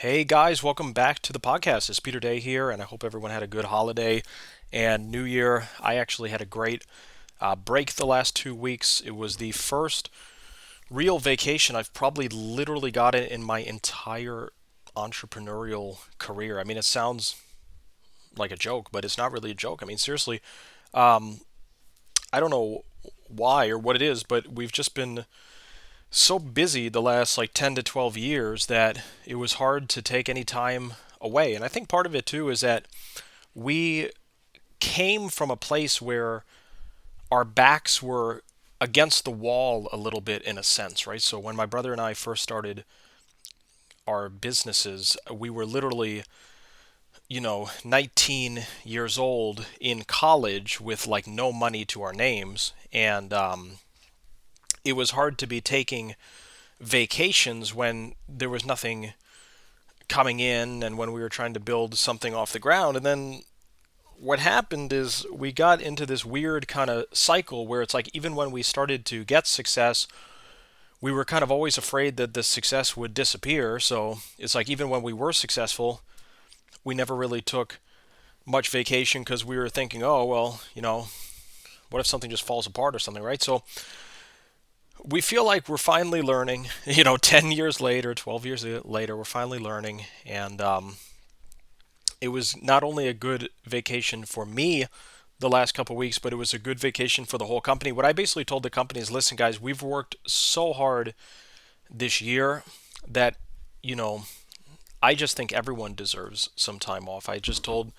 Hey guys, welcome back to the podcast. It's Peter Day here, and I hope everyone had a good holiday and New Year. I actually had a great break the last 2 weeks. It was the first real vacation I've probably literally got it in my entire entrepreneurial career. I mean, it sounds like a joke, but it's not really a joke. I mean, seriously, I don't know why or what it is, but we've just been so busy the last like 10 to 12 years that it was hard to take any time away. And I think part of it too is that we came from a place where our backs were against the wall a little bit in a sense, right? So when my brother and I first started our businesses, we were literally, 19 years old in college with like no money to our names. And it was hard to be taking vacations when there was nothing coming in and when we were trying to build something off the ground. And then what happened is we got into this weird kind of cycle where it's like even when we started to get success, we were kind of always afraid that the success would disappear. So it's like even when we were successful, we never really took much vacation because we were thinking, oh, well, what if something just falls apart or something, right? So we feel like we're finally learning, 10 years later, 12 years later, we're finally learning. And it was not only a good vacation for me the last couple of weeks, but it was a good vacation for the whole company. What I basically told the company is, listen, guys, we've worked so hard this year that, you know, I just think everyone deserves some time off. I just told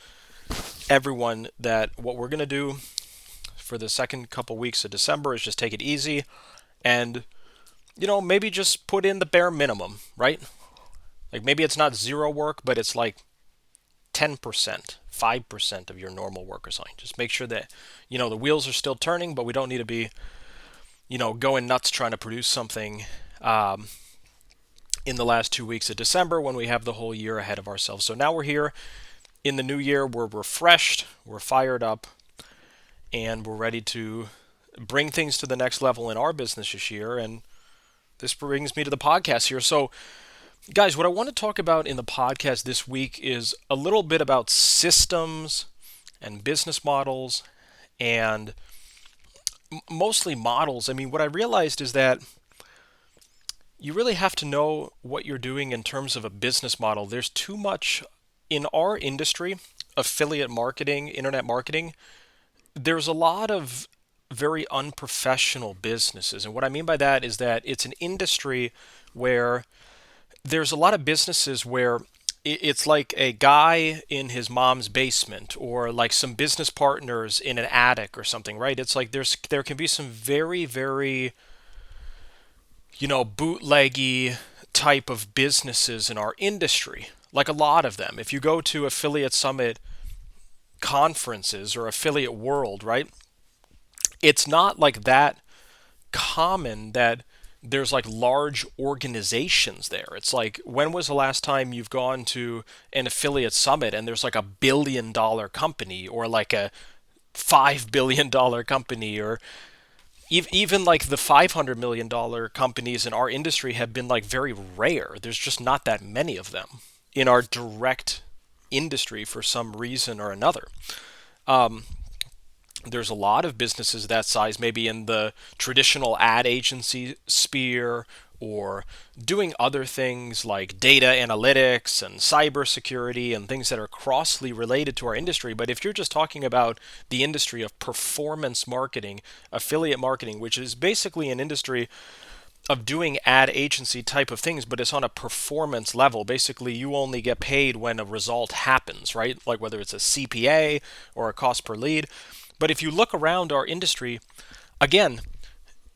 everyone that what we're going to do for the second couple weeks of December is just take it easy and, maybe just put in the bare minimum, right? Like maybe it's not zero work, but it's like 10%, 5% of your normal work or something. Just make sure that, the wheels are still turning, but we don't need to be, going nuts trying to produce something in the last 2 weeks of December when we have the whole year ahead of ourselves. So now we're here in the new year. We're refreshed, we're fired up, and we're ready to bring things to the next level in our business this year. And this brings me to the podcast here. So, guys, what I want to talk about in the podcast this week is a little bit about systems and business models and mostly models. I mean, what I realized is that you really have to know what you're doing in terms of a business model. There's too much in our industry, affiliate marketing, internet marketing. There's a lot of very unprofessional businesses. And what I mean by that is that it's an industry where there's a lot of businesses where it's like a guy in his mom's basement or like some business partners in an attic or something, right? It's like there can be some very, very, bootleggy type of businesses in our industry. Like a lot of them. If you go to affiliate summit conferences or affiliate world, right? It's not like that common that there's like large organizations there. It's like, when was the last time you've gone to an affiliate summit and there's like $1 billion company or like a $5 billion company or even like the $500 million companies in our industry have been like very rare. There's just not that many of them in our direct industry for some reason or another. There's a lot of businesses that size, maybe in the traditional ad agency sphere or doing other things like data analytics and cybersecurity and things that are crossly related to our industry. But if you're just talking about the industry of performance marketing, affiliate marketing, which is basically an industry of doing ad agency type of things, but it's on a performance level. Basically, you only get paid when a result happens, right? Like whether it's a CPA or a cost per lead. But if you look around our industry, again,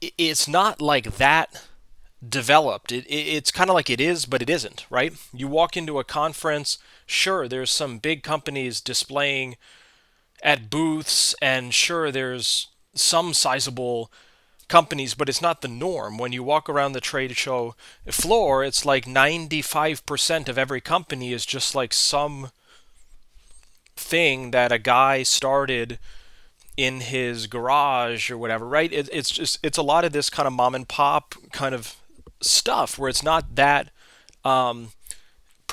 it's not like that developed. It's kind of like it is, but it isn't, right? You walk into a conference, sure, there's some big companies displaying at booths, and sure, there's some sizable companies, but it's not the norm. When you walk around the trade show floor, it's like 95% of every company is just like some thing that a guy started in his garage or whatever, right? It's a lot of this kind of mom and pop kind of stuff where it's not that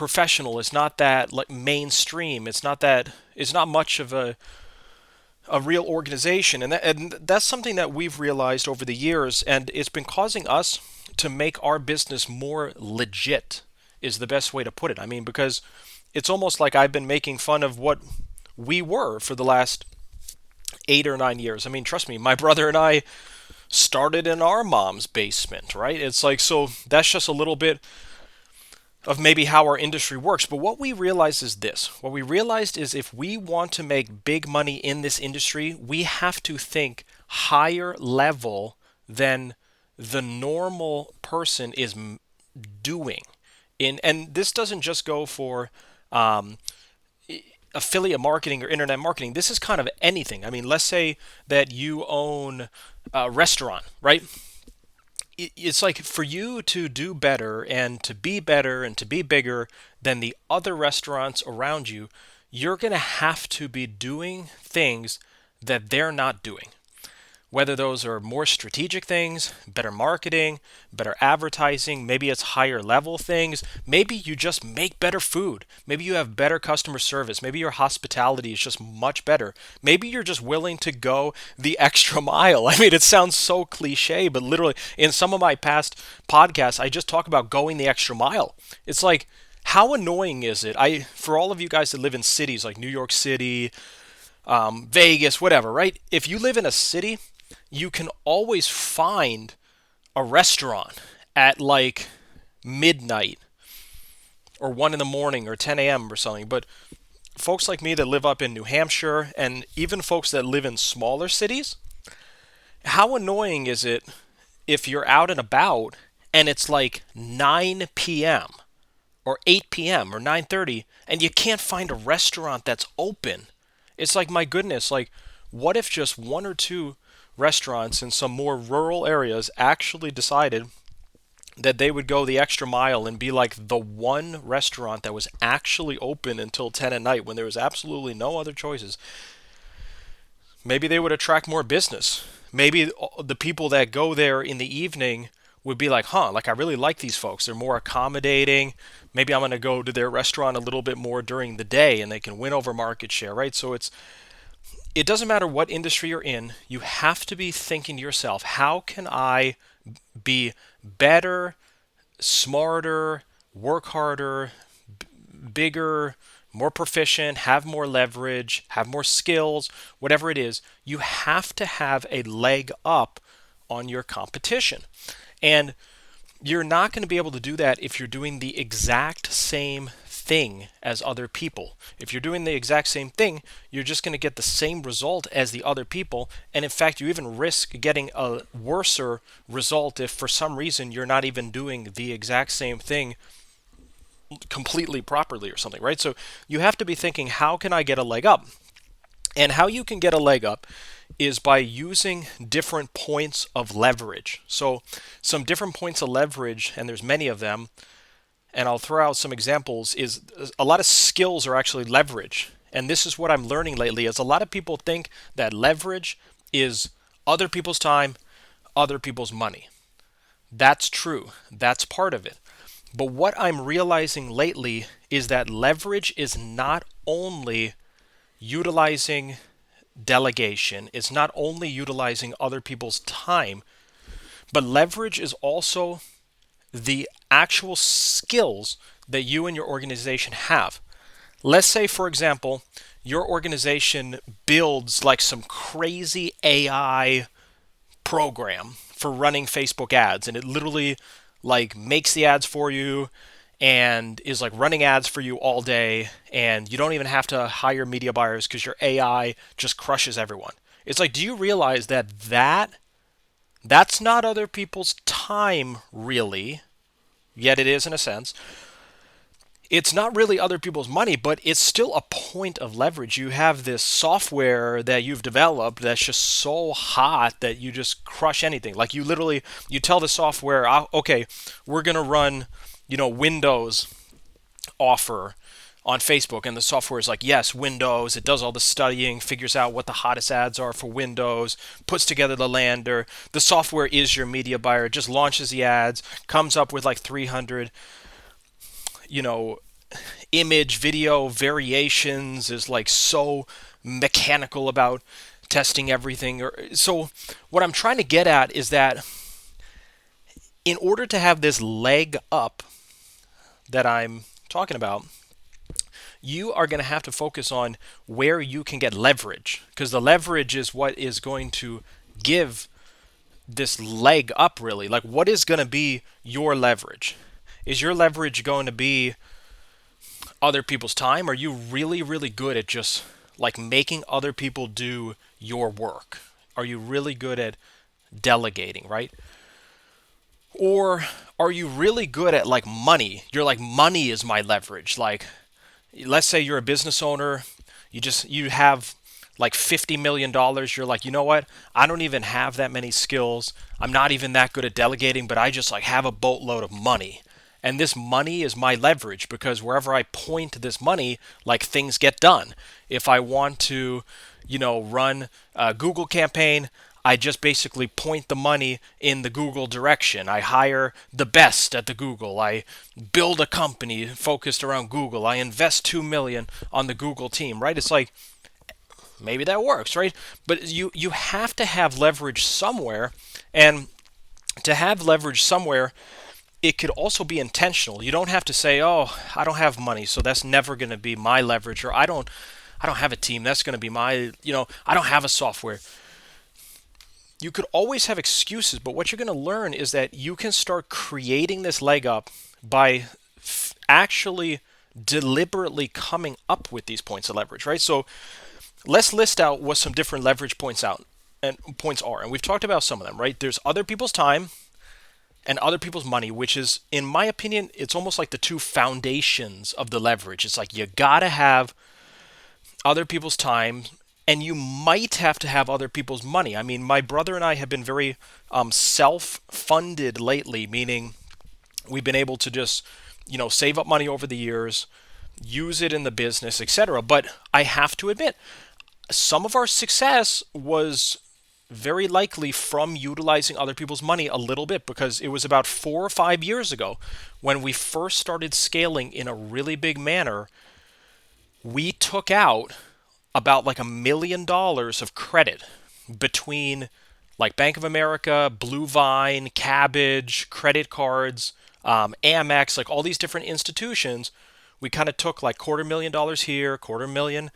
professional. It's not that like mainstream. It's not much of a real organization, and that's something that we've realized over the years, and it's been causing us to make our business more legit. Is the best way to put it. I mean, because it's almost like I've been making fun of what we were for the last 8 or 9 years. I mean, trust me, my brother and I started in our mom's basement, right? It's like, so that's just a little bit of maybe how our industry works. But what we realized is this. What we realized is if we want to make big money in this industry, we have to think higher level than the normal person is doing. And this doesn't just go for um, affiliate marketing or internet marketing. This is kind of anything. I mean, let's say that you own a restaurant, right? It's like for you to do better and to be better and to be bigger than the other restaurants around you, you're going to have to be doing things that they're not doing. Whether those are more strategic things, better marketing, better advertising, maybe it's higher level things, maybe you just make better food, maybe you have better customer service, maybe your hospitality is just much better, maybe you're just willing to go the extra mile. I mean, it sounds so cliche, but literally in some of my past podcasts, I just talk about going the extra mile. It's like, how annoying is it? For all of you guys that live in cities like New York City, Vegas, whatever, right? If you live in a city, you can always find a restaurant at like midnight or 1 in the morning or 10 a.m. or something. But folks like me that live up in New Hampshire and even folks that live in smaller cities, how annoying is it if you're out and about and it's like 9 p.m. or 8 p.m. or 9:30 and you can't find a restaurant that's open? It's like, my goodness, like what if just one or two restaurants in some more rural areas actually decided that they would go the extra mile and be like the one restaurant that was actually open until 10 at night when there was absolutely no other choices? Maybe they would attract more business. Maybe the people that go there in the evening would be like, huh, like I really like these folks. They're more accommodating. Maybe I'm going to go to their restaurant a little bit more during the day and they can win over market share, right? So it doesn't matter what industry you're in, you have to be thinking to yourself, how can I be better, smarter, work harder, bigger, more proficient, have more leverage, have more skills, whatever it is? You have to have a leg up on your competition. And you're not going to be able to do that if you're doing the exact same thing as other people. If you're doing the exact same thing, you're just going to get the same result as the other people. And in fact, you even risk getting a worser result if for some reason you're not even doing the exact same thing completely properly or something, right? So you have to be thinking, how can I get a leg up? And how you can get a leg up is by using different points of leverage. So some different points of leverage, and there's many of them, and I'll throw out some examples, is a lot of skills are actually leverage. And this is what I'm learning lately, is a lot of people think that leverage is other people's time, other people's money. That's true. That's part of it. But what I'm realizing lately is that leverage is not only utilizing delegation, it's not only utilizing other people's time, but leverage is also the actual skills that you and your organization have. Let's say, for example, your organization builds like some crazy AI program for running Facebook ads, and it literally like makes the ads for you and is like running ads for you all day, and you don't even have to hire media buyers because your AI just crushes everyone. It's like, do you realize that that's not other people's time really, yet it is in a sense. It's not really other people's money, but it's still a point of leverage. You have this software that you've developed that's just so hot that you just crush anything. Like you literally, you tell the software, okay, we're going to run, Windows offer on Facebook, and the software is like, yes, Windows. It does all the studying, figures out what the hottest ads are for Windows, puts together the lander. The software is your media buyer. It just launches the ads, comes up with like 300, image, video variations, is like so mechanical about testing everything. So what I'm trying to get at is that in order to have this leg up that I'm talking about, you are going to have to focus on where you can get leverage, because the leverage is what is going to give this leg up, really. Like, what is going to be your leverage? Is your leverage going to be other people's time? Are you really, really good at just like making other people do your work? Are you really good at delegating, right? Or are you really good at like money? You're like, money is my leverage. Like, let's say you're a business owner, you have like $50 million. You're like, you know what, I don't even have that many skills, I'm not even that good at delegating, but I just like have a boatload of money, and this money is my leverage, because wherever I point this money, like, things get done. If I want to, run a Google campaign, I just basically point the money in the Google direction. I hire the best at the Google. I build a company focused around Google. I invest 2 million on the Google team, right? It's like, maybe that works, right? But you have to have leverage somewhere, and to have leverage somewhere, it could also be intentional. You don't have to say, "Oh, I don't have money, so that's never going to be my leverage," or I don't have a team, that's going to be my, I don't have a software. You could always have excuses, but what you're going to learn is that you can start creating this leg up by actually deliberately coming up with these points of leverage, right? So let's list out what some different leverage points are, and we've talked about some of them, right? There's other people's time and other people's money, which is, in my opinion, it's almost like the two foundations of the leverage. It's like, you gotta have other people's time, and you might have to have other people's money. I mean, my brother and I have been very self-funded lately, meaning we've been able to just, save up money over the years, use it in the business, etc. But I have to admit, some of our success was very likely from utilizing other people's money a little bit, because it was about 4 or 5 years ago when we first started scaling in a really big manner. We took out about like $1 million of credit between like Bank of America, Blue Vine, Cabbage, credit cards, Amex, like all these different institutions. We kind of took like $250,000 here, 250,000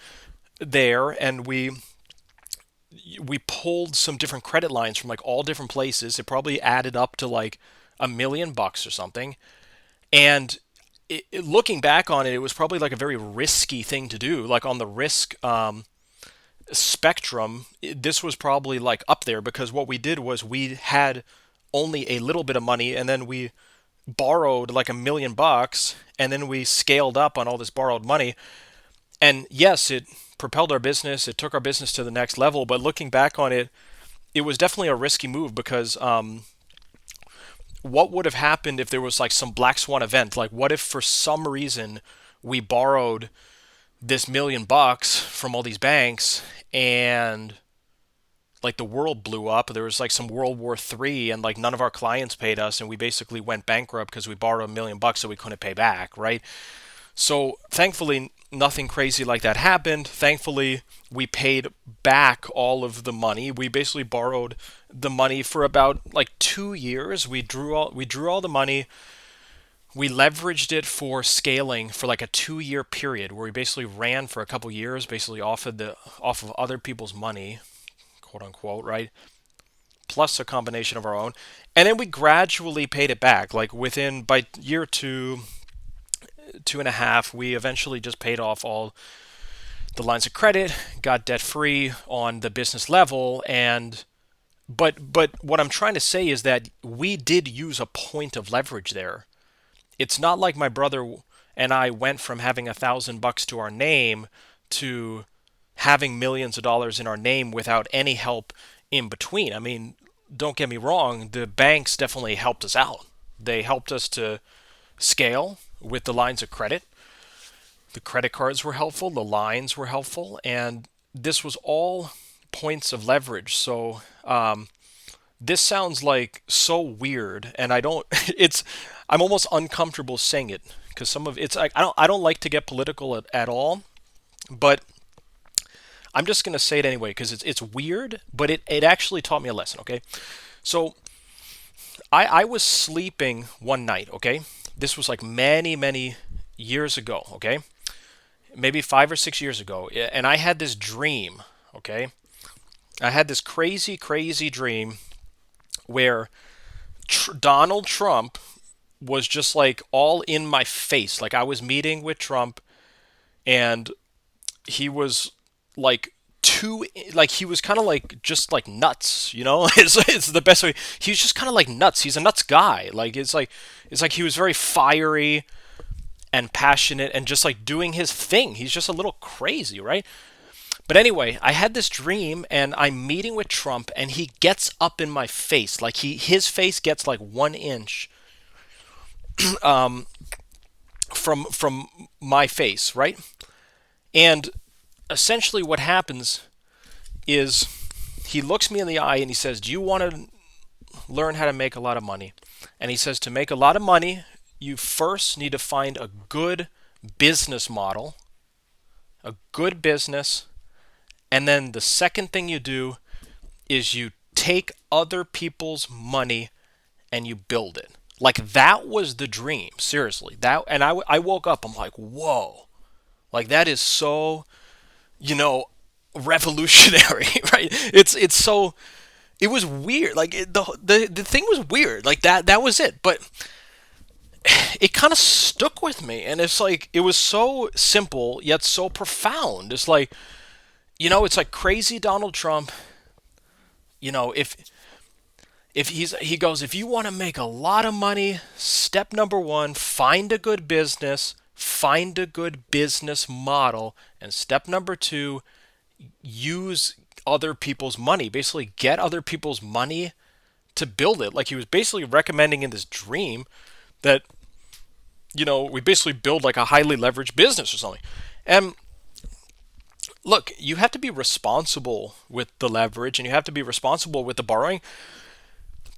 there, and we pulled some different credit lines from like all different places. It probably added up to like $1 million or something. And looking back on it, it was probably like a very risky thing to do. Like, on the risk spectrum, this was probably like up there, because what we did was we had only a little bit of money, and then we borrowed like $1 million, and then we scaled up on all this borrowed money. And yes, it propelled our business, it took our business to the next level. But looking back on it, it was definitely a risky move, because what would have happened if there was like some black swan event? Like, what if for some reason we borrowed this $1 million from all these banks, and like the world blew up? There was like some World War III, and like none of our clients paid us, and we basically went bankrupt because we borrowed $1 million so we couldn't pay back, right? So thankfully, nothing crazy like that happened. Thankfully, we paid back all of the money. We basically borrowed the money for about like 2 years. We drew all the money. We leveraged it for scaling for like a 2 year period, where we basically ran for a couple years, basically off of other people's money, quote unquote, right? Plus a combination of our own. And then we gradually paid it back. Like, by year two, 2.5, we eventually just paid off all the lines of credit, got debt free on the business level. And but what I'm trying to say is that we did use a point of leverage there. It's not like my brother and I went from having $1,000 to our name to having millions of dollars in our name without any help in between. I mean, don't get me wrong, the banks definitely helped us out. They helped us to scale with the lines of credit. The credit cards were helpful, the lines were helpful, and this was all points of leverage. So this sounds like so weird, and I don't. I'm almost uncomfortable saying it, because some of it's like I don't like to get political at all, but I'm just gonna say it anyway because it's weird, but it actually taught me a lesson. Okay, so I was sleeping one night. Okay, this was like many years ago. Okay, maybe 5 or 6 years ago, and I had this dream. Okay, I had this crazy dream where Donald Trump was just like all in my face. Like I was meeting with Trump and he was like too like he was kind of like just like nuts, you know? It's the best way. He's just kind of like nuts. He's a nuts guy. Like it's like he was very fiery and passionate and just like doing his thing. He's just a little crazy, right? But anyway, I had this dream and I'm meeting with Trump and he gets up in my face. Like his face gets like 1 inch from my face, right? And essentially what happens is he looks me in the eye and he says, "Do you want to learn how to make a lot of money?" And he says to make a lot of money, you first need to find a good business model, a good business, and then the second thing you do is you take other people's money and you build it. Like that was the dream, seriously. That and I woke up, I'm like, "Whoa." Like that is so, you know, revolutionary, right? It's so it was weird. Like the thing was weird. Like that was it. But it kind of stuck with me and it's like it was so simple yet so profound. It's like, it's like crazy Donald Trump, if he goes, if you want to make a lot of money, step number one, find a good business model, and step number two, use other people's money. Basically, get other people's money to build it. Like he was basically recommending in this dream that we basically build like a highly leveraged business or something. And look, you have to be responsible with the leverage and you have to be responsible with the borrowing.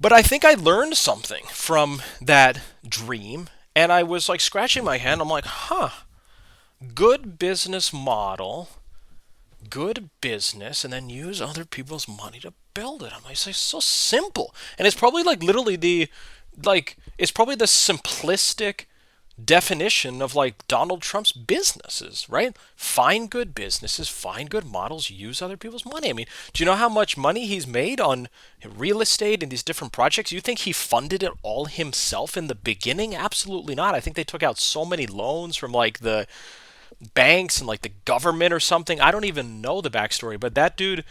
But I think I learned something from that dream, and I was like scratching my head. I'm like, good business model, good business, and then use other people's money to build it. I'm like, it's so simple. And it's probably like literally it's probably the simplistic definition of like Donald Trump's businesses, right? Find good businesses, find good models, use other people's money. I mean, do you know how much money he's made on real estate and these different projects? You think he funded it all himself in the beginning? Absolutely not. I think they took out so many loans from like the banks and like the government or something. I don't even know the backstory, but that dude,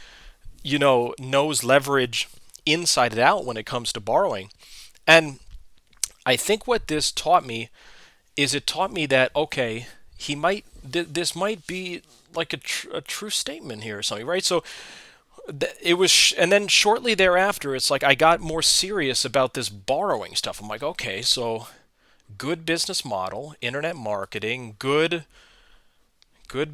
knows leverage inside and out when it comes to borrowing. And I think what this taught me is it taught me that, okay, this might be like a true statement here or something, right? So it was, and then shortly thereafter, it's like I got more serious about this borrowing stuff. I'm like, okay, so good business model, internet marketing, good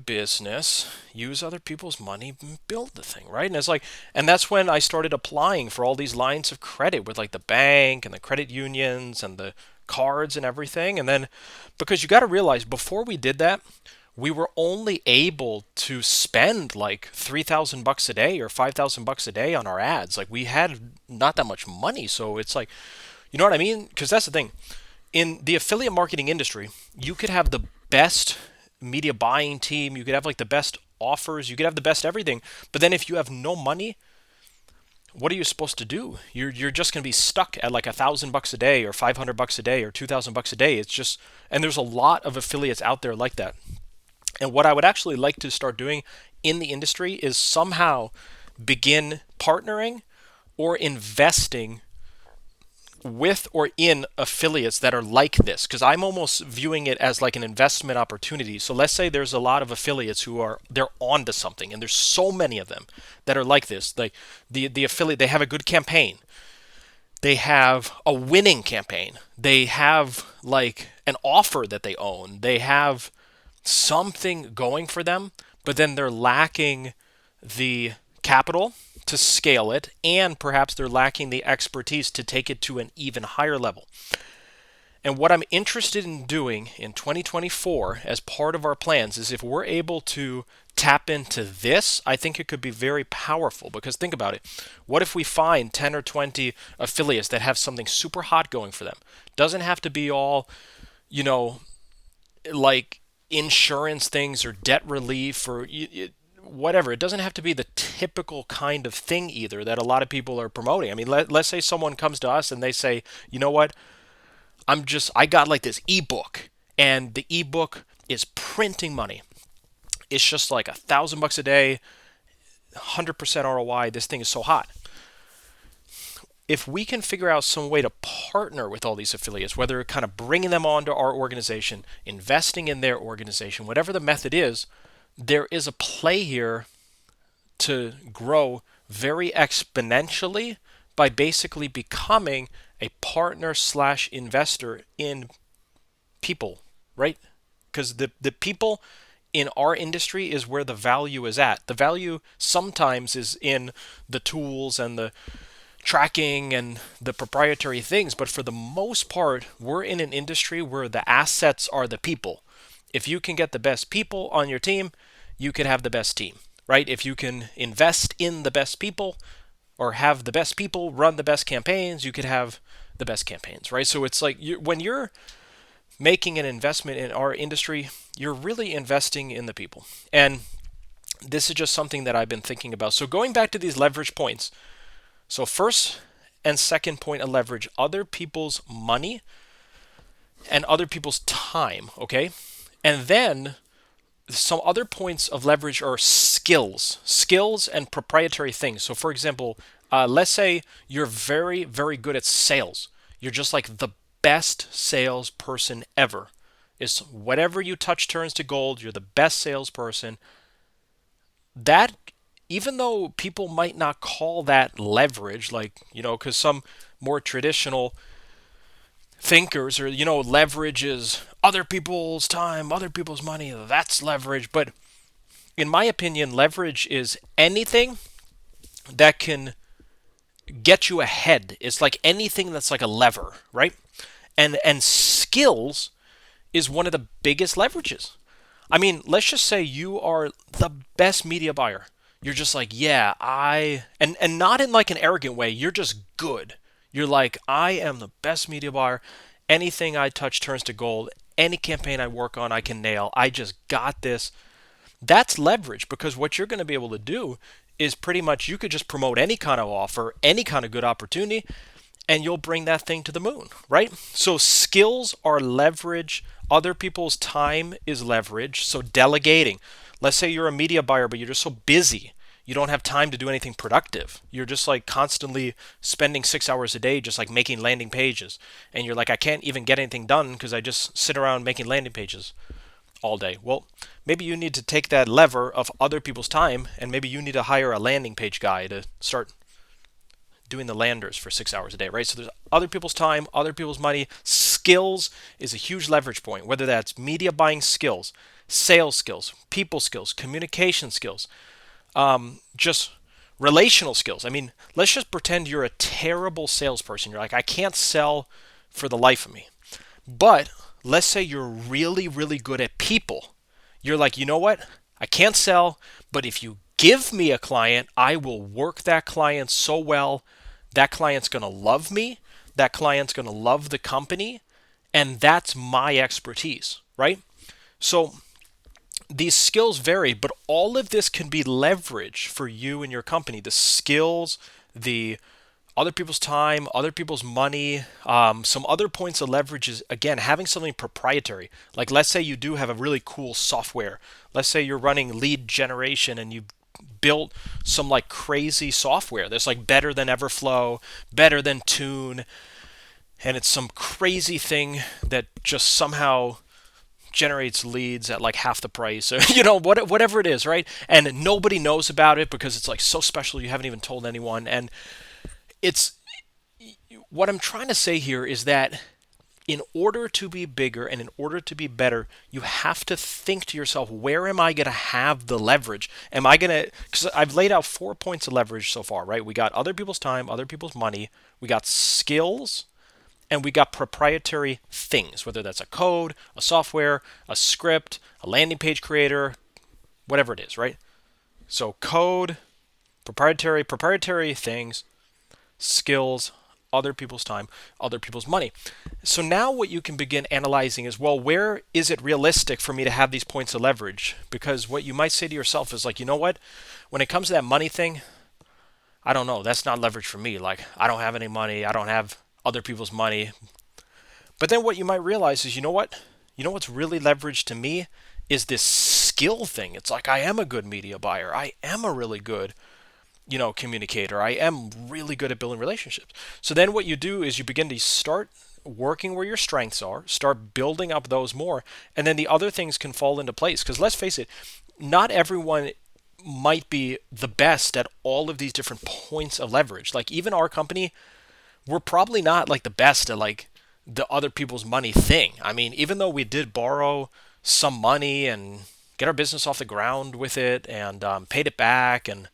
business, use other people's money, build the thing, right? And it's like, and that's when I started applying for all these lines of credit with like the bank and the credit unions and the cards and everything. And then because you got to realize before we did that, we were only able to spend like $3,000 a day or $5,000 a day on our ads. Like we had not that much money. So it's like, you know what I mean? Because that's the thing. In the affiliate marketing industry, you could have the best media buying team, you could have like the best offers, you could have the best everything. But then if you have no money, what are you supposed to do? You're just going to be stuck at like $1,000 a day or $500 a day or $2,000 a day. It's just, and there's a lot of affiliates out there like that. And what I would actually like to start doing in the industry is somehow begin partnering or investing with or in affiliates that are like this, because I'm almost viewing it as like an investment opportunity. So let's say there's a lot of affiliates they're on to something, and there's so many of them that are like this. Like the affiliate, they have a good campaign, they have a winning campaign, they have like an offer that they own, they have something going for them, but then they're lacking the capital to scale it, and perhaps they're lacking the expertise to take it to an even higher level. And what I'm interested in doing in 2024 as part of our plans is if we're able to tap into this, I think it could be very powerful because think about it. What if we find 10 or 20 affiliates that have something super hot going for them? Doesn't have to be all, you know, like insurance things or debt relief or whatever. It doesn't have to be the typical kind of thing either that a lot of people are promoting. I mean, let's say someone comes to us and they say, you know what, I got like this ebook, and the ebook is printing money. It's just like $1,000 a day, 100% ROI. This thing is so hot. If we can figure out some way to partner with all these affiliates, whether kind of bringing them onto our organization, investing in their organization, whatever the method is, there is a play here to grow very exponentially by basically becoming a partner slash investor in people, right? Because the people in our industry is where the value is at. The value sometimes is in the tools and the tracking and the proprietary things, but for the most part, we're in an industry where the assets are the people. If you can get the best people on your team, you can have the best team, right? If you can invest in the best people or have the best people run the best campaigns, you could have the best campaigns, right? So it's like when you're making an investment in our industry, you're really investing in the people. And this is just something that I've been thinking about. So going back to these leverage points. So first and second point of leverage, other people's money and other people's time, okay? And then some other points of leverage are skills and proprietary things. So for example, let's say you're very, very good at sales. You're just like the best salesperson ever. Is whatever you touch turns to gold. You're the best salesperson. That, even though people might not call that leverage, like, because some more traditional thinkers or, leverage is other people's time, other people's money, that's leverage. But in my opinion, leverage is anything that can get you ahead. It's like anything that's like a lever, right? And skills is one of the biggest leverages. I mean, let's just say you are the best media buyer. You're just like, yeah, and not in like an arrogant way. You're just good. You're like, I am the best media buyer. Anything I touch turns to gold. Any campaign I work on, I can nail. I just got this. That's leverage because what you're going to be able to do is pretty much you could just promote any kind of offer, any kind of good opportunity, and you'll bring that thing to the moon, right? So skills are leverage. Other people's time is leverage. So delegating. Let's say you're a media buyer, but you're just so busy. You don't have time to do anything productive. You're just like constantly spending 6 hours a day just like making landing pages. And you're like, I can't even get anything done because I just sit around making landing pages all day. Well, maybe you need to take that lever of other people's time and maybe you need to hire a landing page guy to start doing the landers for 6 hours a day, right? So there's other people's time, other people's money. Skills is a huge leverage point, whether that's media buying skills, sales skills, people skills, communication skills, just relational skills. I mean, let's just pretend you're a terrible salesperson. You're like, I can't sell for the life of me. But let's say you're really, really good at people. You're like, you know what? I can't sell, but if you give me a client, I will work that client so well. That client's going to love me. That client's going to love the company. And that's my expertise, right? So these skills vary, but all of this can be leverage for you and your company. The skills, the other people's time, other people's money. Some other points of leverage is, again, having something proprietary. Like let's say you do have a really cool software. Let's say you're running lead generation and you built some like crazy software that's like better than Everflow, better than Tune, and it's some crazy thing that just somehow generates leads at like half the price or whatever it is, right? And nobody knows about it because it's like so special you haven't even told anyone. And it's what I'm trying to say here is that in order to be bigger and in order to be better, you have to think to yourself, where am I going to have the leverage? Am I going to, because I've laid out 4 points of leverage so far, right? We got other people's time, other people's money, we got skills, and we got proprietary things, whether that's a code, a software, a script, a landing page creator, whatever it is, right? So code, proprietary things, skills, other people's time, other people's money. So now what you can begin analyzing is, well, where is it realistic for me to have these points of leverage? Because what you might say to yourself is like, you know what? When it comes to that money thing, I don't know. That's not leverage for me. Like, I don't have any money. I don't have other people's money. But then what you might realize is, you know what? You know what's really leverage to me is this skill thing. It's like I am a good media buyer. I am a really good, communicator. I am really good at building relationships. So then what you do is you begin to start working where your strengths are, start building up those more, and then the other things can fall into place. Because let's face it, not everyone might be the best at all of these different points of leverage. Like even our company, we're probably not like the best at like the other people's money thing. I mean, even though we did borrow some money and get our business off the ground with it and paid it back and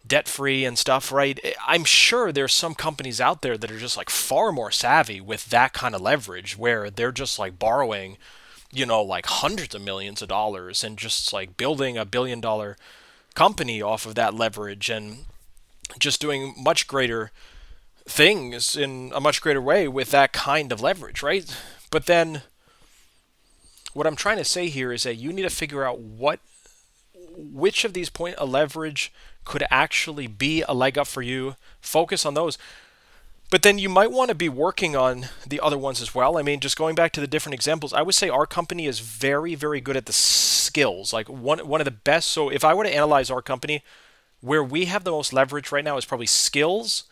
debt free and stuff, right? I'm sure there's some companies out there that are just like far more savvy with that kind of leverage where they're just like borrowing, like hundreds of millions of dollars and just like building $1 billion company off of that leverage and just doing much greater things in a much greater way with that kind of leverage, right? But then what I'm trying to say here is that you need to figure out which of these point of leverage could actually be a leg up for you. Focus on those. But then you might want to be working on the other ones as well. I mean, just going back to the different examples, I would say our company is very, very good at the skills. Like one of the best. So if I were to analyze our company, where we have the most leverage right now is probably skills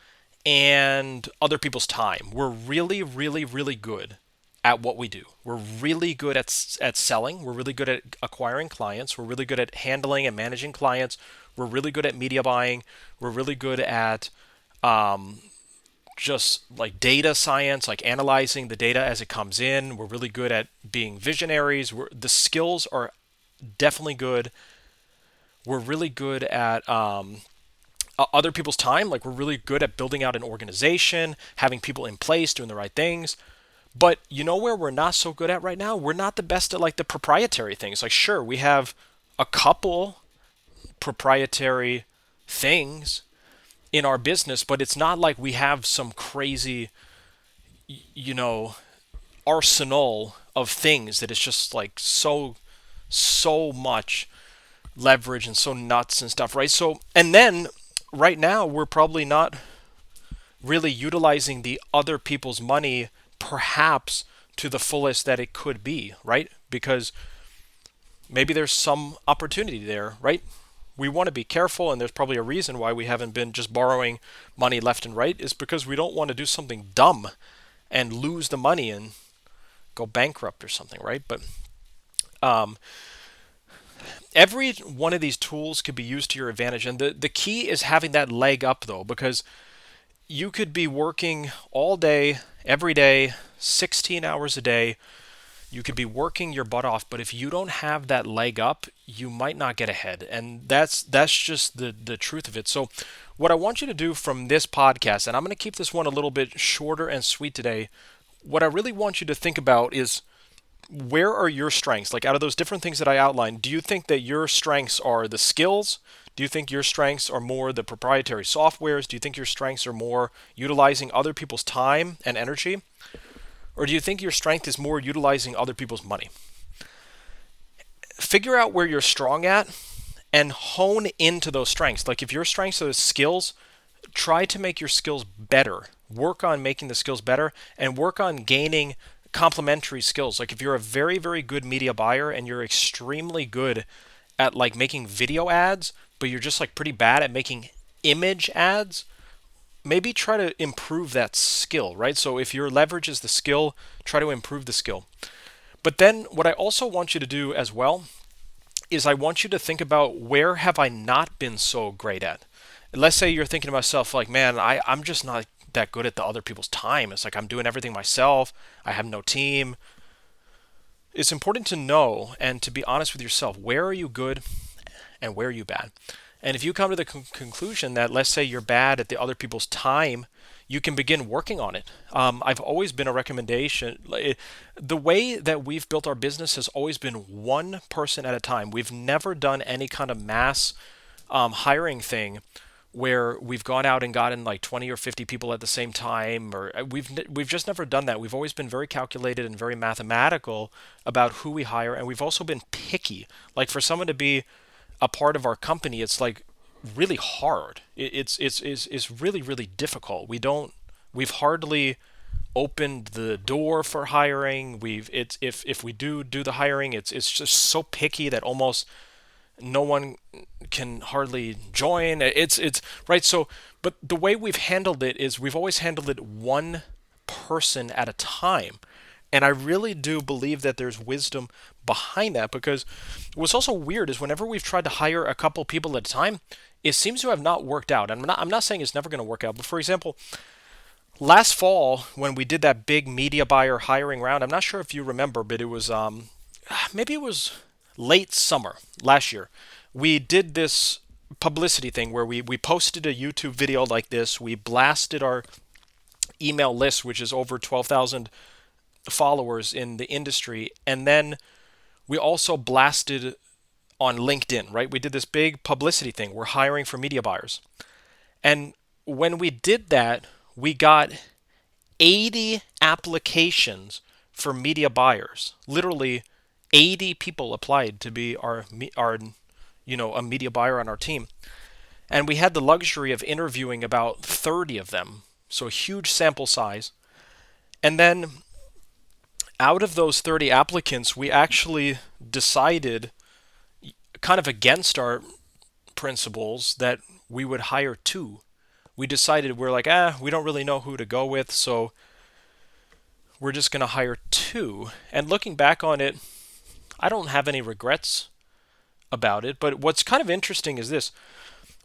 and other people's time. We're really, really, really good at what we do. We're really good at selling. We're really good at acquiring clients. We're really good at handling and managing clients. We're really good at media buying. We're really good at just like data science, like analyzing the data as it comes in. We're really good at being visionaries. The skills are definitely good. We're really good at other people's time. Like we're really good at building out an organization, having people in place, doing the right things. But you know where we're not so good at right now? We're not the best at like the proprietary things. Like sure, we have a couple proprietary things in our business, but it's not like we have some crazy, arsenal of things that is just like so much leverage and so nuts and stuff, right? So, and then right now we're probably not really utilizing the other people's money perhaps to the fullest that it could be, right? Because maybe there's some opportunity there, right? We want to be careful, and there's probably a reason why we haven't been just borrowing money left and right, is because we don't want to do something dumb and lose the money and go bankrupt or something, right? But every one of these tools could be used to your advantage, and the key is having that leg up, though, because you could be working all day, every day, 16 hours a day. You could be working your butt off, but if you don't have that leg up, you might not get ahead. And that's just the truth of it. So what I want you to do from this podcast, and I'm going to keep this one a little bit shorter and sweet today, what I really want you to think about is, where are your strengths? Like out of those different things that I outlined, do you think that your strengths are the skills? Do you think your strengths are more the proprietary softwares? Do you think your strengths are more utilizing other people's time and energy? Or do you think your strength is more utilizing other people's money? Figure out where you're strong at and hone into those strengths. Like if your strengths are the skills, try to make your skills better. Work on making the skills better and work on gaining complementary skills. Like if you're a very, very good media buyer and you're extremely good at like making video ads, but you're just like pretty bad at making image ads, maybe try to improve that skill, right? So if your leverage is the skill, try to improve the skill. But then what I also want you to do as well is I want you to think about, where have I not been so great at? Let's say you're thinking to myself like, man, I'm just not that good at the other people's time. It's like I'm doing everything myself. I have no team. It's important to know and to be honest with yourself. Where are you good and where are you bad? And if you come to the conclusion that, let's say you're bad at the other people's time, you can begin working on it. I've always been a recommendation. The way that we've built our business has always been one person at a time. We've never done any kind of mass hiring thing where we've gone out and gotten like 20 or 50 people at the same time, or we've just never done that. We've always been very calculated and very mathematical about who we hire, and we've also been picky. Like for someone to be a part of our company, it's like really hard. It's really really difficult. We've hardly opened the door for hiring. We've it's if we do the hiring, it's just so picky that almost no one can hardly join. It's right. So, but the way we've handled it is we've always handled it one person at a time. And I really do believe that there's wisdom behind that, because what's also weird is whenever we've tried to hire a couple people at a time, it seems to have not worked out. And I'm not saying it's never going to work out, but for example, last fall when we did that big media buyer hiring round, I'm not sure if you remember, but it was maybe it was late summer last year. We did this publicity thing where we posted a YouTube video like this. We blasted our email list, which is over 12,000 followers in the industry, and then we also blasted on LinkedIn, right? We did this big publicity thing. We're hiring for media buyers. And when we did that, we got 80 applications for media buyers. Literally 80 people applied to be our a media buyer on our team. And we had the luxury of interviewing about 30 of them. So a huge sample size. And then out of those 30 applicants, we actually decided, kind of against our principles, that we would hire two. We decided, we're like, we don't really know who to go with, so we're just going to hire two. And looking back on it, I don't have any regrets about it. But what's kind of interesting is this.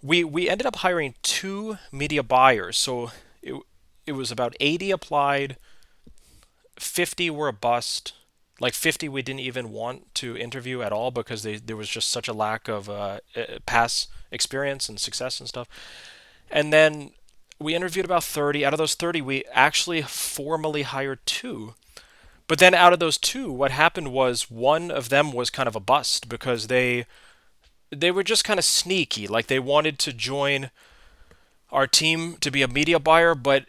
We ended up hiring two media buyers. So it was about 80 applied, 50 were a bust. Like 50 we didn't even want to interview at all because there was just such a lack of past experience and success and stuff. And then we interviewed about 30. Out of those 30, we actually formally hired two. But then out of those two, what happened was one of them was kind of a bust because they were just kind of sneaky. Like they wanted to join our team to be a media buyer, but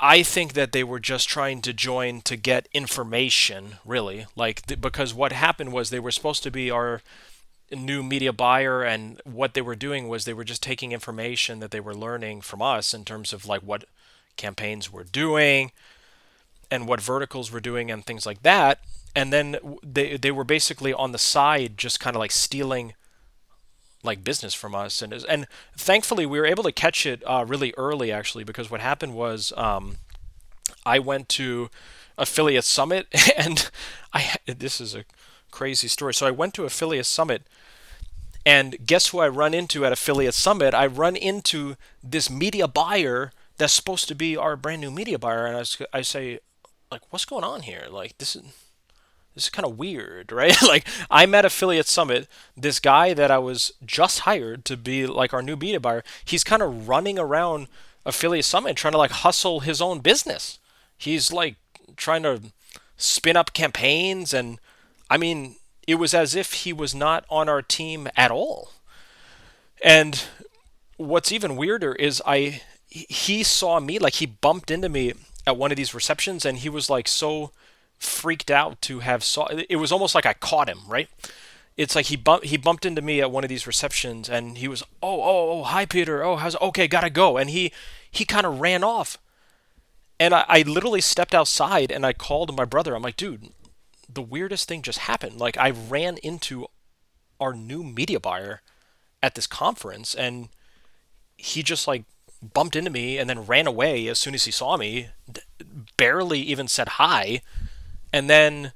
I think that they were just trying to join to get information, really. Because what happened was they were supposed to be our new media buyer, and what they were doing was they were just taking information that they were learning from us in terms of like what campaigns we're doing and what verticals we're doing and things like that. And then they were basically on the side just kind of like stealing like business from us, and thankfully we were able to catch it really early, actually, because what happened was I went to Affiliate Summit and this is a crazy story. So I went to Affiliate Summit, and guess who I run into at Affiliate Summit? I run into this media buyer that's supposed to be our brand new media buyer, and I say, like, what's going on here? Like, this is kind of weird, right? Like, I'm at Affiliate Summit. This guy that I was just hired to be like our new media buyer, he's kind of running around Affiliate Summit trying to like hustle his own business. He's like trying to spin up campaigns, and I mean, it was as if he was not on our team at all. And what's even weirder is he saw me, like he bumped into me at one of these receptions, and he was like so freaked out to have saw it. Was almost like I caught him, right? It's like he bumped into me at one of these receptions, and he was, oh, hi Peter, oh, how's, okay, gotta go. And he kind of ran off, and I literally stepped outside and I called my brother. I'm like, dude, the weirdest thing just happened. Like, I ran into our new media buyer at this conference, and he just like bumped into me and then ran away as soon as he saw me, barely even said hi. And then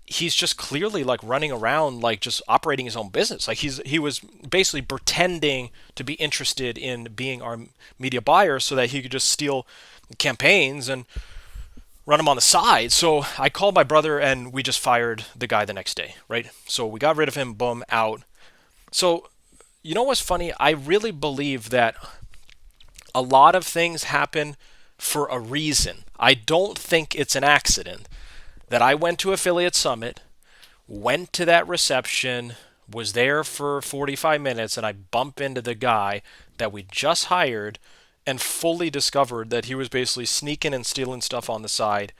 he's just clearly like running around, like just operating his own business. Like he was basically pretending to be interested in being our media buyer so that he could just steal campaigns and run them on the side. So I called my brother, and we just fired the guy the next day, right? So we got rid of him, boom, out. So you know what's funny? I really believe that a lot of things happen for a reason. I don't think it's an accident that I went to Affiliate Summit, went to that reception, was there for 45 minutes, and I bump into the guy that we just hired and fully discovered that he was basically sneaking and stealing stuff on the side.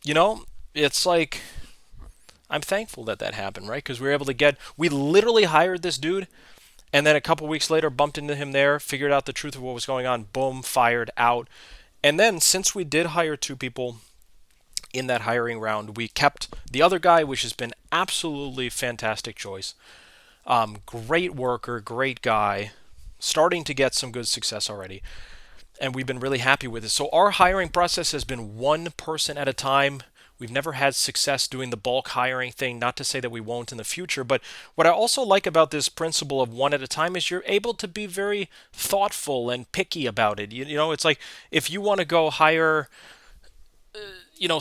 You know, it's like I'm thankful that that happened, right? Because we were able to we literally hired this dude, and then a couple weeks later bumped into him there, figured out the truth of what was going on, boom, fired out. And then since we did hire two people in that hiring round, we kept the other guy, which has been absolutely fantastic choice. Great worker, great guy, starting to get some good success already. And we've been really happy with it. So our hiring process has been one person at a time. We've never had success doing the bulk hiring thing, not to say that we won't in the future. But what I also like about this principle of one at a time is you're able to be very thoughtful and picky about it. You know, it's like if you want to go hire,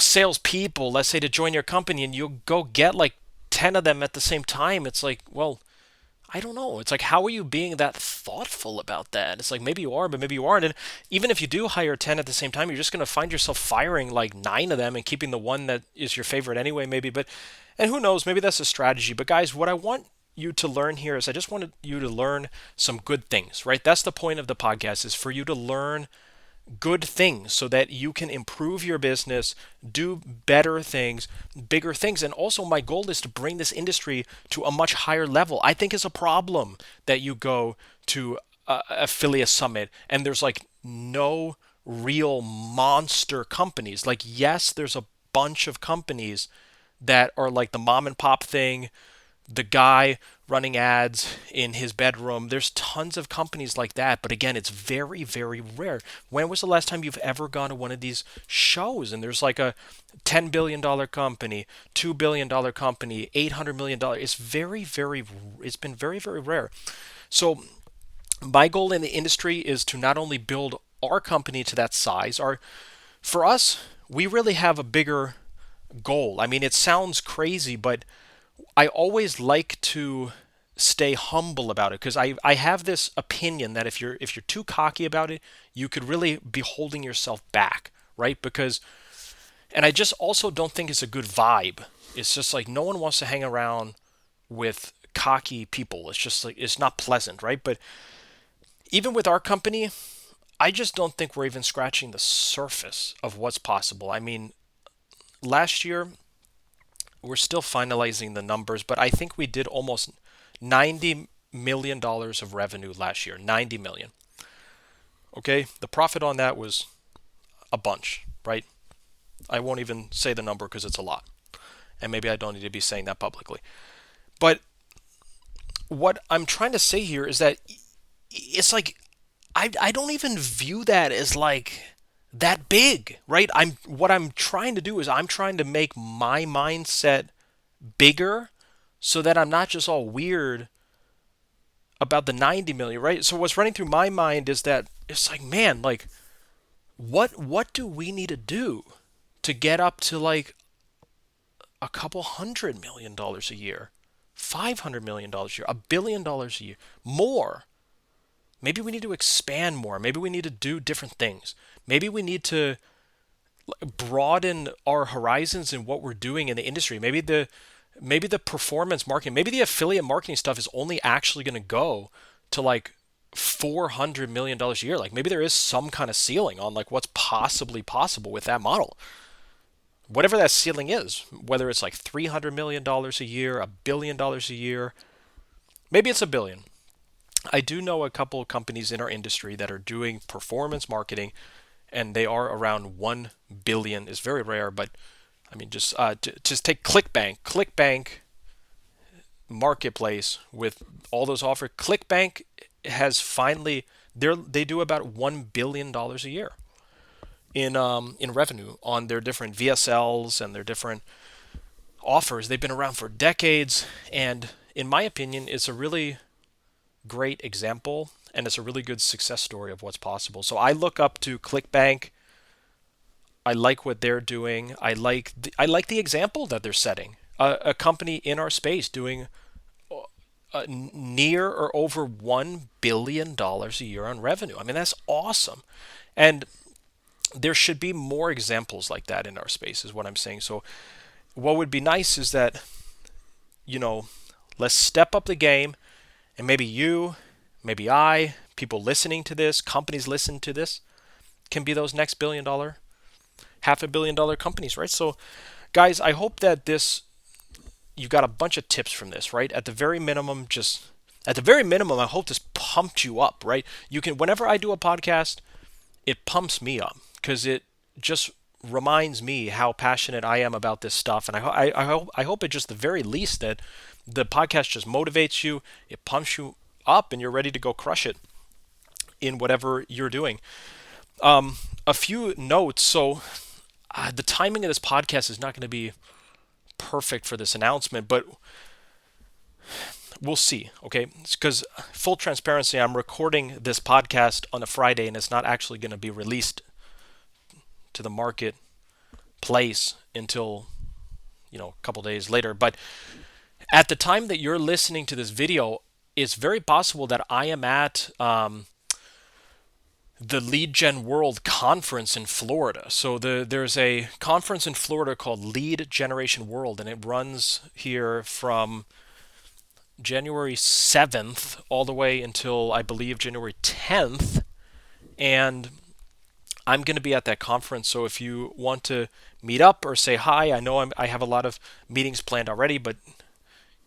salespeople, let's say, to join your company, and you go get like 10 of them at the same time, it's like, well, I don't know. It's like, how are you being that thoughtful about that? It's like, maybe you are, but maybe you aren't. And even if you do hire 10 at the same time, you're just going to find yourself firing like 9 of them and keeping the one that is your favorite anyway, maybe. And who knows, maybe that's a strategy. But guys, what I want you to learn here is I just wanted you to learn some good things, right? That's the point of the podcast, is for you to learn good things so that you can improve your business, do better things, bigger things. And also, my goal is to bring this industry to a much higher level. I think it's a problem that you go to Affiliate Summit and there's like no real monster companies. Like, yes, there's a bunch of companies that are like the mom and pop thing, the guy running ads in his bedroom. There's tons of companies like that, but again, it's very, very rare. When was the last time you've ever gone to one of these shows and there's like a $10 billion company, $2 billion company, $800 million? It's very, very, it's been very, very rare. So my goal in the industry is to not only build our company to that size, for us, we really have a bigger goal. I mean, it sounds crazy, but I always like to stay humble about it because I have this opinion that if you're too cocky about it, you could really be holding yourself back, right? And I just also don't think it's a good vibe. It's just like no one wants to hang around with cocky people. It's just like it's not pleasant, right? But even with our company, I just don't think we're even scratching the surface of what's possible. I mean, last year we're still finalizing the numbers, but I think we did almost $90 million of revenue last year. 90 million. Okay, the profit on that was a bunch, right? I won't even say the number because it's a lot, and maybe I don't need to be saying that publicly. But what I'm trying to say here is that it's like I don't even view that as like that big, right? What I'm trying to do is I'm trying to make my mindset bigger so that I'm not just all weird about the 90 million, right? So what's running through my mind is that it's like, man, like what do we need to do to get up to like a couple $100 million a year, $500 million a year, $1 billion a year, more? Maybe we need to expand more. Maybe we need to do different things. Maybe we need to broaden our horizons in what we're doing in the industry. Maybe the performance marketing, maybe the affiliate marketing stuff is only actually going to go to like $400 million a year. Like maybe there is some kind of ceiling on like what's possibly possible with that model. Whatever that ceiling is, whether it's like $300 million a year, $1 billion a year, maybe it's a billion. I do know a couple of companies in our industry that are doing performance marketing, and they are around 1 billion. Is very rare, but I mean, just take ClickBank. ClickBank marketplace with all those offers. ClickBank has finally they do about $1 billion a year in revenue on their different VSLs and their different offers. They've been around for decades, and in my opinion, it's a really great example and it's a really good success story of what's possible. So I look up to ClickBank. I like what they're doing. I like the example that they're setting. A company in our space doing near or over $1 billion a year on revenue. I mean, that's awesome. And there should be more examples like that in our space, is what I'm saying. So what would be nice is that, you know, let's step up the game, and maybe you, maybe I, people listening to this, companies listening to this, can be those next $1 billion, $500 million companies, right? So, guys, I hope that you got a bunch of tips from this, right? At the very minimum, I hope this pumped you up, right? You can, whenever I do a podcast, it pumps me up because it just reminds me how passionate I am about this stuff, and I hope at just the very least that the podcast just motivates you, it pumps you up, and you're ready to go crush it in whatever you're doing. A few notes. So the timing of this podcast is not going to be perfect for this announcement, but we'll see. Okay, because full transparency, I'm recording this podcast on a Friday, and it's not actually going to be released to the marketplace until a couple days later. But at the time that you're listening to this video, it's very possible that I am at the Lead Gen World Conference in Florida. So there's a conference in Florida called Lead Generation World, and it runs here from January 7th all the way until, I believe, January 10th. And I'm going to be at that conference. So if you want to meet up or say hi, I know I have a lot of meetings planned already, but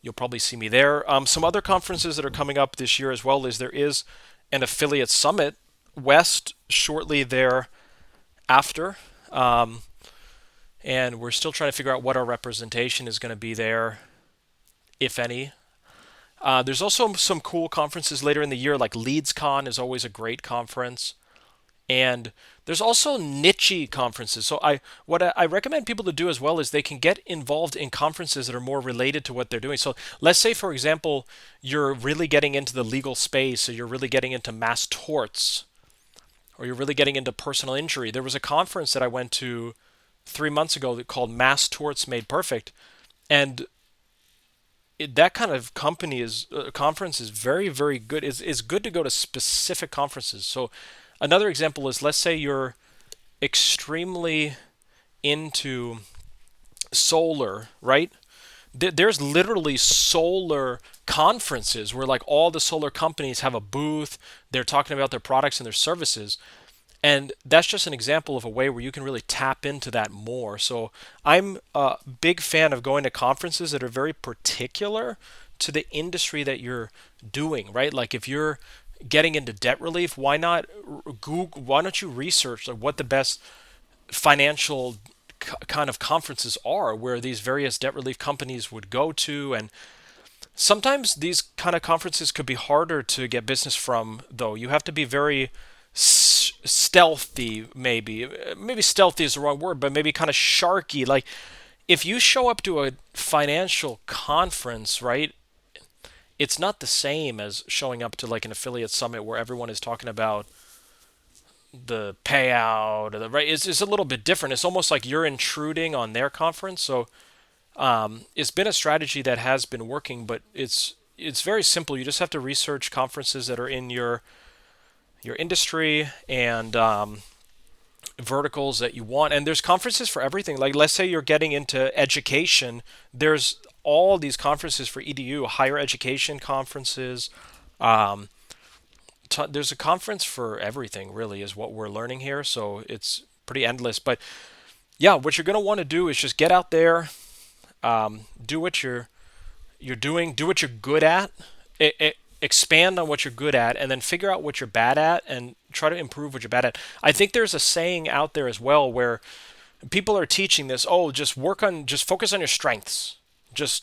you'll probably see me there. Some other conferences that are coming up this year as well is there is an affiliate summit west shortly thereafter. And we're still trying to figure out what our representation is going to be there, if any. There's also some cool conferences later in the year, like LeadsCon is always a great conference. And there's also niche conferences. So what I recommend people to do as well is they can get involved in conferences that are more related to what they're doing. So let's say, for example, you're really getting into the legal space, or you're really getting into mass torts, or you're really getting into personal injury. There was a conference that I went to 3 months ago called Mass Torts Made Perfect, and that kind of conference is very, very good. It's good to go to specific conferences. So another example is, let's say you're extremely into solar, right? There's literally solar conferences where like all the solar companies have a booth. They're talking about their products and their services. And that's just an example of a way where you can really tap into that more. So I'm a big fan of going to conferences that are very particular to the industry that you're doing, right? Like if you're getting into debt relief, why not Google? Why don't you research like what the best financial kind of conferences are, where these various debt relief companies would go to? And sometimes these kind of conferences could be harder to get business from, though. You have to be very stealthy, maybe stealthy is the wrong word, but maybe kind of sharky. Like if you show up to a financial conference, right, it's not the same as showing up to like an affiliate summit where everyone is talking about the payout, or right. It's a little bit different. It's almost like you're intruding on their conference. So it's been a strategy that has been working, but it's very simple. You just have to research conferences that are in your industry and verticals that you want. And there's conferences for everything. Like let's say you're getting into education. There's all these conferences for EDU, higher education conferences. There's a conference for everything, really, is what we're learning here. So it's pretty endless. But yeah, what you're going to want to do is just get out there, do what you're doing, do what you're good at. Expand on what you're good at, and then figure out what you're bad at and try to improve what you're bad at. I think there's a saying out there as well where people are teaching this, just focus on your strengths.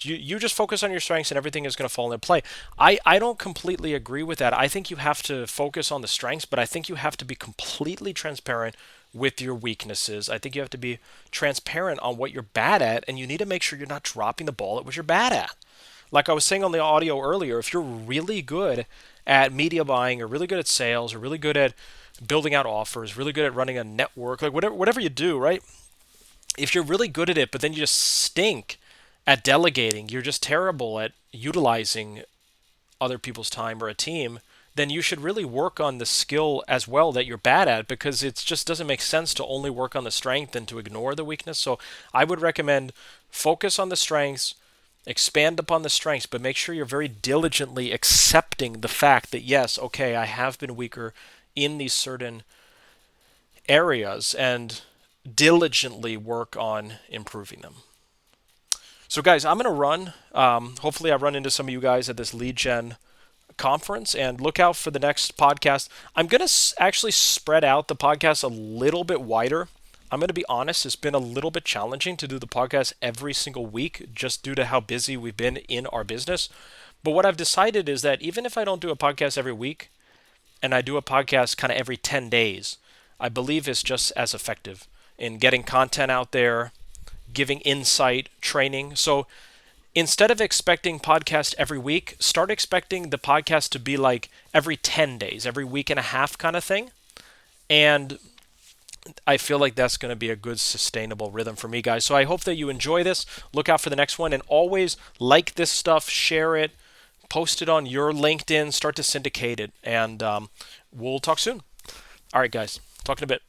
You just focus on your strengths and everything is going to fall into play. I don't completely agree with that. I think you have to focus on the strengths, but I think you have to be completely transparent with your weaknesses. I think you have to be transparent on what you're bad at, and you need to make sure you're not dropping the ball at what you're bad at. Like I was saying on the audio earlier, if you're really good at media buying, or really good at sales, or really good at building out offers, really good at running a network, like whatever you do, right? If you're really good at it, but then you just stink at delegating, you're just terrible at utilizing other people's time or a team, then you should really work on the skill as well that you're bad at, because it just doesn't make sense to only work on the strength and to ignore the weakness. So I would recommend focus on the strengths, expand upon the strengths, but make sure you're very diligently accepting the fact that, yes, okay, I have been weaker in these certain areas, and diligently work on improving them. So, guys, I'm going to run. Hopefully, I run into some of you guys at this lead gen conference, and look out for the next podcast. I'm going to actually spread out the podcast a little bit wider. I'm going to be honest, it's been a little bit challenging to do the podcast every single week just due to how busy we've been in our business. But what I've decided is that even if I don't do a podcast every week and I do a podcast kind of every 10 days, I believe it's just as effective in getting content out there, giving insight, training. So instead of expecting podcast every week, start expecting the podcast to be like every 10 days, every week and a half kind of thing. And I feel like that's going to be a good sustainable rhythm for me, guys. So I hope that you enjoy this. Look out for the next one, and always like this stuff, share it, post it on your LinkedIn, start to syndicate it, and we'll talk soon. All right, guys. Talk in a bit.